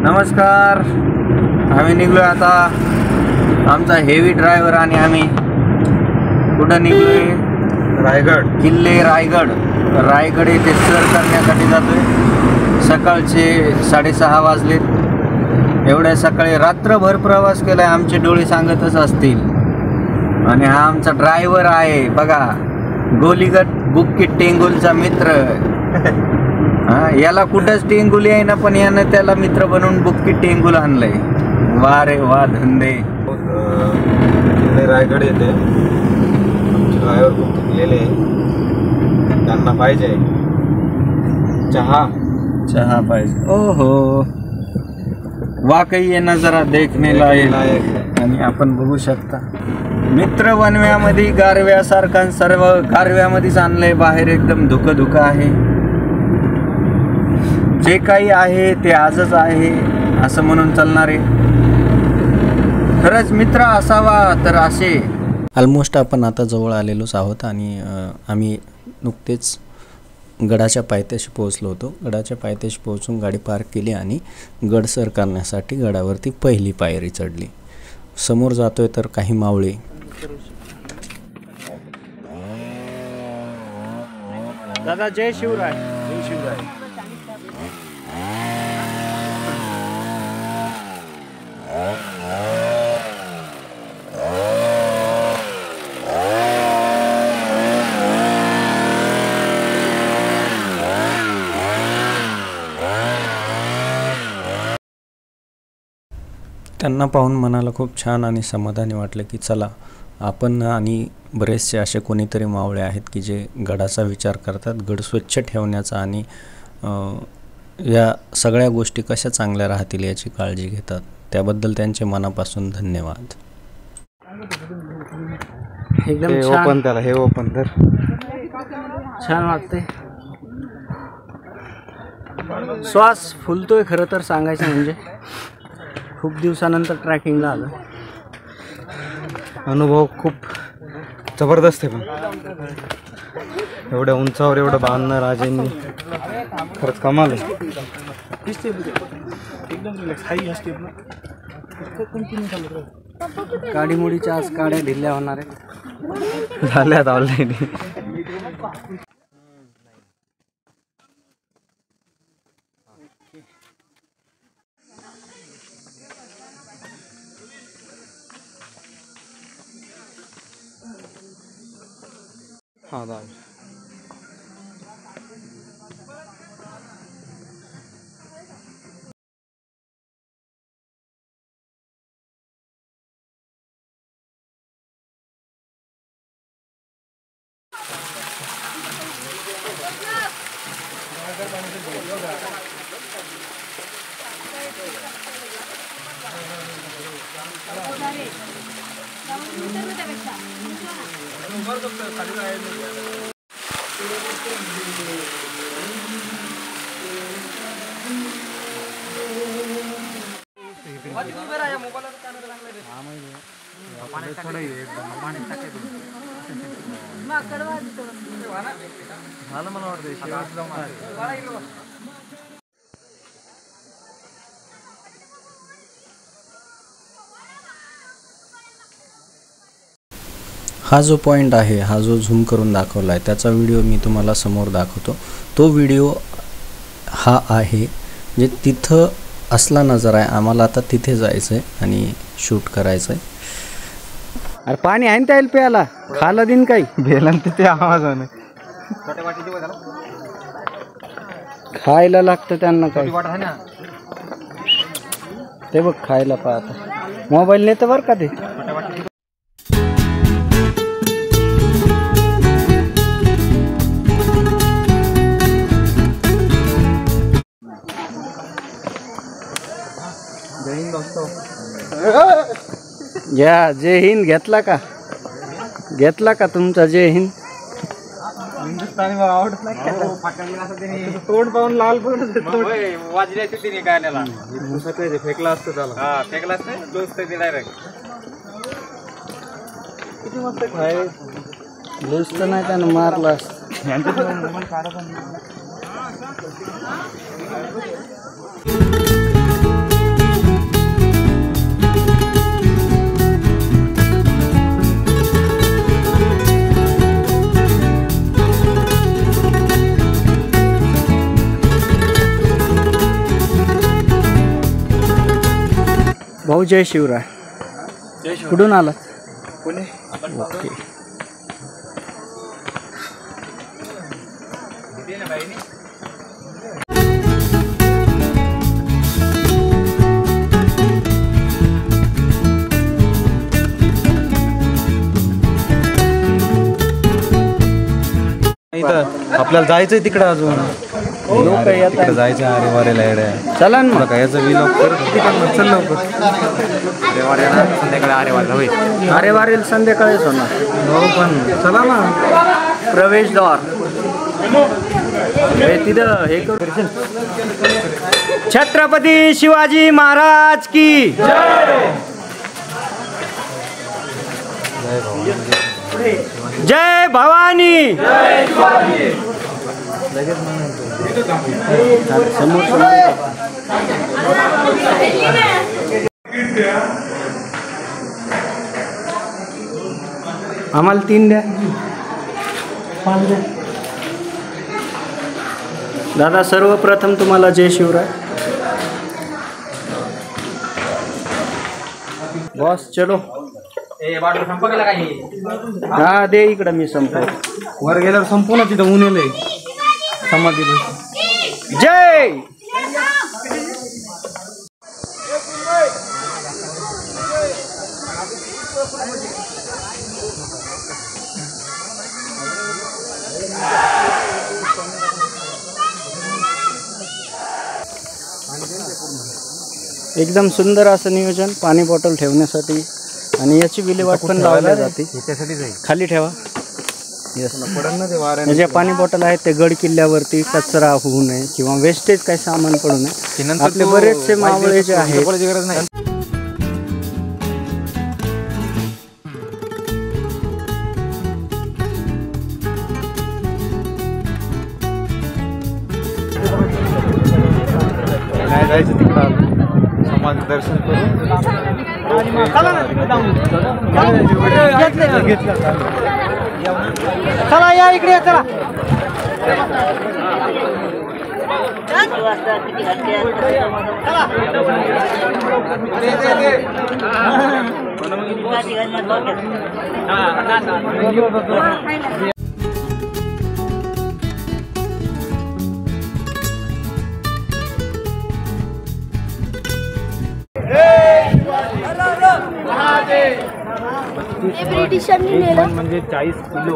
नमस्कार. आम्ही निघलोय आता. आमचा हेवी ड्रायव्हर आणि आम्ही कुठं निघलोय? रायगड. किल्ले रायगड येथे सर करण्यासाठी जातोय. सकाळचे 6:30 वाजलेत. एवढ्या सकाळी रात्रभर प्रवास केलाय, आमचे डोळे सांगतच असतील. आणि हा आमचा ड्रायव्हर आहे बघा, गोलीगट बुक्की टेंगुलचा मित्र. याला कुठंच टेंगुल आहे ना, पण यानं त्याला मित्र बनवून बुक्की टेंगुल आणलंय. वा रे वा धंदे. किल्ले रायगड येते. आमचे ड्रायव्हर खूप थकलेले, त्यांना पाहिजे चहा पाहिजे. ओहो, वाकई ये नजारा देखने लायक. आणि आपण बघू शकता मित्र वनव्यामध्ये गारव्यासारखा सर्व गारव्यामध्येच आणलंय बाहेर. एकदम धुकं आहे. जे काही आहे ते आजच आहे असं म्हणून चालणारे. खरंच मित्र असावा तर असे. ऑलमोस्ट आपण आता जवळ आलेलोच आहोत आणि आम्ही नुकतेच गडाच्या पायथ्याशी पोहोचलो होतो. गडाच्या पायथ्याशी पोहोचून गाडी पार्क केली आणि गड सर करण्यासाठी गडावरती पहिली पायरी चढली. समोर जातोय तर काही मावळे. दादा जय शिवराय. जय शिवराय. त्यांना पाहून मनाला खूप छान आणि समाधानी वाटलं की चला आपण आणि बरेचसे असे कोणीतरी मावळे आहेत की जे गडाचा विचार करतात, गड स्वच्छ ठेवण्याचा आणि या सगळ्या गोष्टी कशा चांगल्या राहतील याची काळजी घेतात. त्याबद्दल त्यांचे मनापासून धन्यवाद. एकदम छान. हे ओपन तर छान वाटते. श्वास फुलतोय खरं तर सांगायचं म्हणजे. खूप दिवसानंतर ट्रॅकिंगला आलो. अनुभव खूप जबरदस्त आहे. पण एवढ्या उंचावर एवढं बांधणं राजेंनी खरंच कमाल आहे. गाडीमुडीच्या आज गाड्या ढिल्या होणार आहेत. झाल्यात ऑलरेडी. हाँ दादा. हा जो पॉईंट आहे, हा जो झूम करून दाखवला आहे त्याचा व्हिडिओ मी तुम्हाला समोर दाखवतो. तो व्हिडिओ हा आहे जे तिथं असला नजारा आहे. आम्हाला आता तिथे जायचं आहे आणि शूट करायचं आहे. अरे पाणी आहे ना त्याला प्यायला, खायला दिन काही भेला तिथे आवाजाने खायला लागतं त्यांना काही. ते बघ खायला पाहता. मोबाईल नेतं बरं का ते. या जय हिंद घेतला का तुमचा जय हिंद. हिंदुस्थानी मला आवडत नाही. तोंड पाहून लाल पण वाजल्याचे तिने गाण्याला फेकला असतो त्याला. फेकला असतं डायरेक्ट. किती मस्त खाय. लूज तर नाही त्यानं मारला. यांच्या भाऊ जय शिवराय. कुठून आलात? पुणे. ओके. आपल्याला जायचंय तिकडे अजून. लोक येतात. जायचं अरे वारेला येड्या. चला ना मग. काय याचं विलॉग कर चल लवकर. संध्याकाळी अरे वारेला होय. अरे वारेल संध्याकाळीच होणार. हो पण चला ना. प्रवेशद्वार हे तिथं हे करू. छत्रपती शिवाजी महाराज की जय भवानी. समोर आम्हाला 3 द्या. 5 द्या. दादा सर्वप्रथम तुम्हाला जय शिवराय. बॉस चलो. हा दे इकडं मी संपव. वर गेल्यावर संपूर्ण तिथं ऊन येलंय समाधीला. जय. एकदम सुंदर असं नियोजन पाणी बॉटल ठेवण्यासाठी आणि याची विल्हेवाट पण लावली जाते. खाली ठेवा. जे पाणी बॉटल आहेत ते गड किल्ल्यावरती कचरा होऊ नये किंवा वेस्टेज काही सामान पडू नये. आपले बरेचसे मावळे जे आहेत जायचं तिकडं समाज दर्शन करून. चला या इकडे चला. ब्रिटिशांनी नेलं म्हणजे 40 किलो.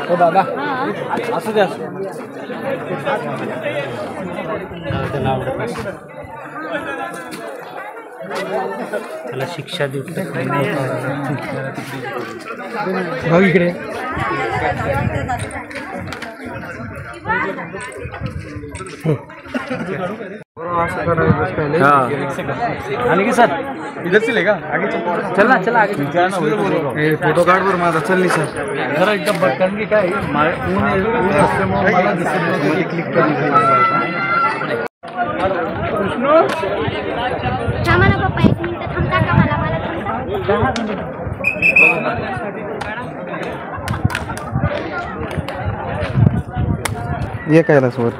हो दादा असं द्या. त्याला शिक्षा देऊ. भाऊ इकडे. आले की सर इधर चले का आगे चल ना. चला आगे. फोटो काढ बरं माझा. चल नाही सर जरा एकदम कारण की काय ऊन असल्यामुळे मला दिसत क्लिक थांबा ना पप्पा 1 मिनिट थांबता का मला ये काय सोबत.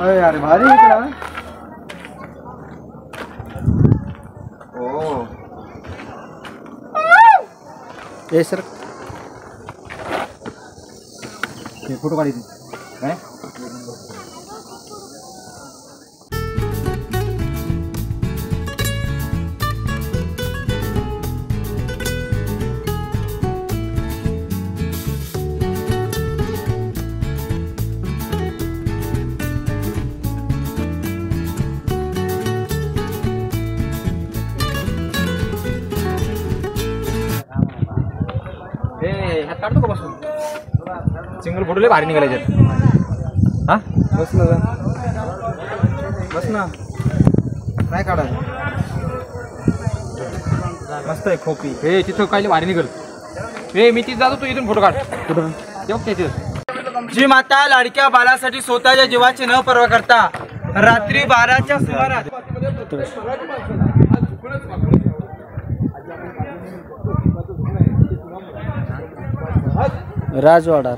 अरे यार भारी इकडं. ओ ये सर. फोटो काढायची काय. काढतो का बसून. सिंगल फोटो लय भारी निघाले. हा बस ना बस ना. नाही काढायचं. मस्त आहे खोपी. हे तिथं काय भारी निघल. हे मी तिथे जातो तू इथून फोटो काढ. कुठं तिथं. जी माता लाडक्या बाळासाठी स्वतःच्या जीवाची न पर्वा करता रात्री 12च्या सुमारास राजवाडा.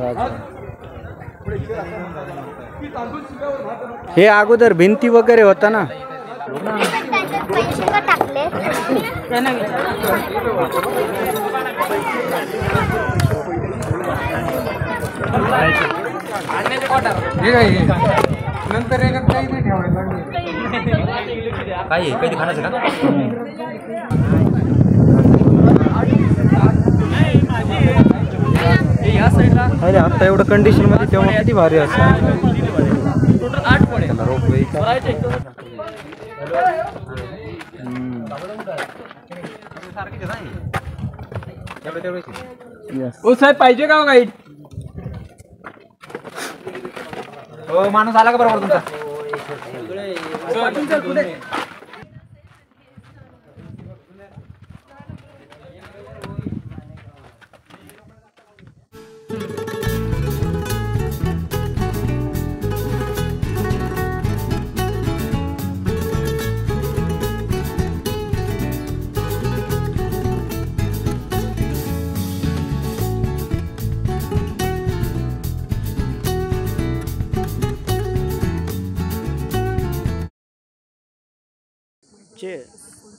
हे अगोदर भिंती वगैरे होता ना. त्याच्यात पैसे का टाकले? नंतर एकात काही नाही ठेवायचं. काय कधी खाण्याचं का? अरे आता एवढं कंडिशन मध्ये तेव्हा किती भारी असतं. ओ साहेब पाहिजे का गाईड? हो माणूस आला का बरोबर तुमचा?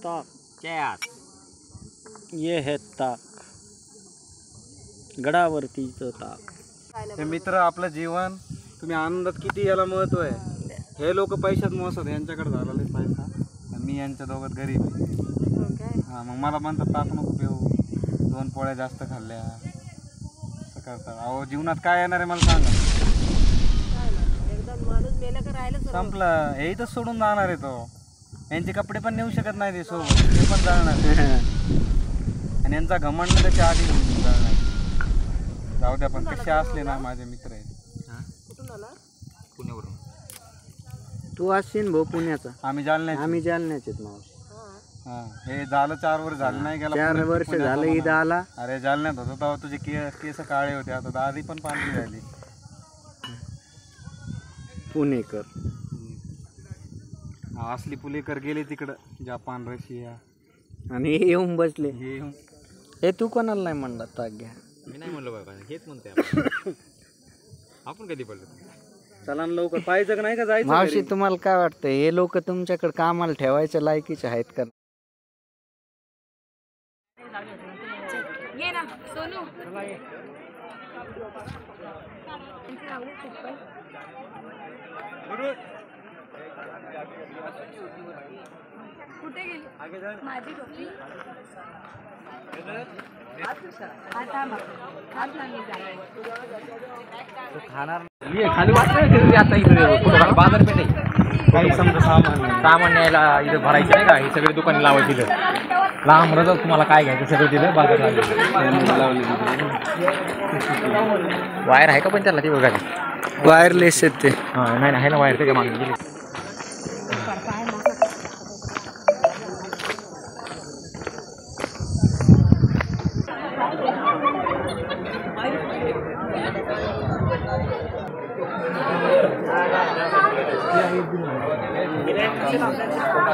ताक. ये है ताक. गडावरतीचं ताक. हे मित्र आपलं जीवन तुम्ही आनंदात किती याला महत्व आहे. हे लोक पैशात मोसत यांच्याकडे झालेले पैसा आणि मी यांच्या दोघात गरीब आहे. हां मग मला म्हणतात ताक नको पिऊ 2 पोळ्या जास्त खाल्ल्या असं करतात. अहो जीवनात काय येणार आहे मला सांगा. संपलं हे इथंच सोडून जाणार आहे तो. यांचे कपडे पण नेऊ शकत नाही ते सोबत ते पण जाळणार आणि यांचा घमंड त्याच्या आधी जाळणार. जाऊ द्या पण कसे असले ना माझे मित्र आहेत. पुण्यावरून तू असशील भाऊ पुण्याचा. आम्ही जालन्याचे. आम्ही जालन्याचे मावशी. हां हे झालं 4 वर्ष झालं नाही गेला. 4 वर्ष झालं ईद आला. अरे जालन्यात होतो तेव्हा तुझे केस काळे होते. आता दाढी पण पांढरी झाली. पुणेकर. असली पुलेकर गेले तिकडं जपान रशिया आणि हे येऊन बसले. हे तू कोणाला नाही म्हणला ताक घ्या? मी नाही म्हणलो बाबा हेच म्हणते आपण कधी पडलो. चला ना लवकर पाहायचं का नाही का जायचं. मावशी तुम्हाला काय वाटतं हे लोक तुमच्याकडे कामाला ठेवायच्या लायकीचे आहेत का? ये ना सोनू. कुठे गेली माझी टोपी? आता खाली वाटत आता इथे बाजारपेठ आहे. काही समजा सामान न्यायला इथं भरायचं नाही का. हे सगळे दुकाने लावायची इथं. लांब रजा तुम्हाला काय घ्यायचं सगळं तिथं बाजार लावली. वायर आहे का पण त्याला ती बघा. वायरलेस आहेत ते. हां नाही आहे ना वायर त्याच्या मागे गेली.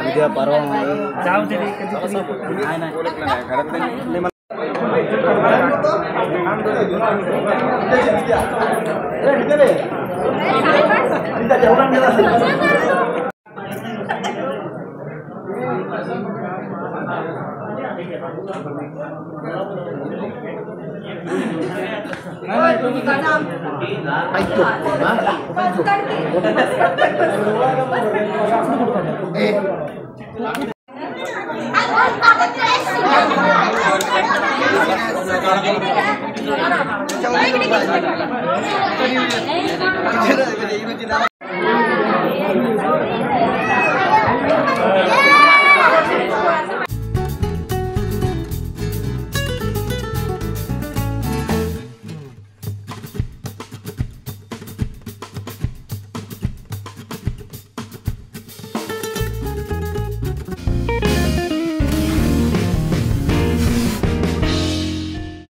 उद्या परवा जाऊ दे.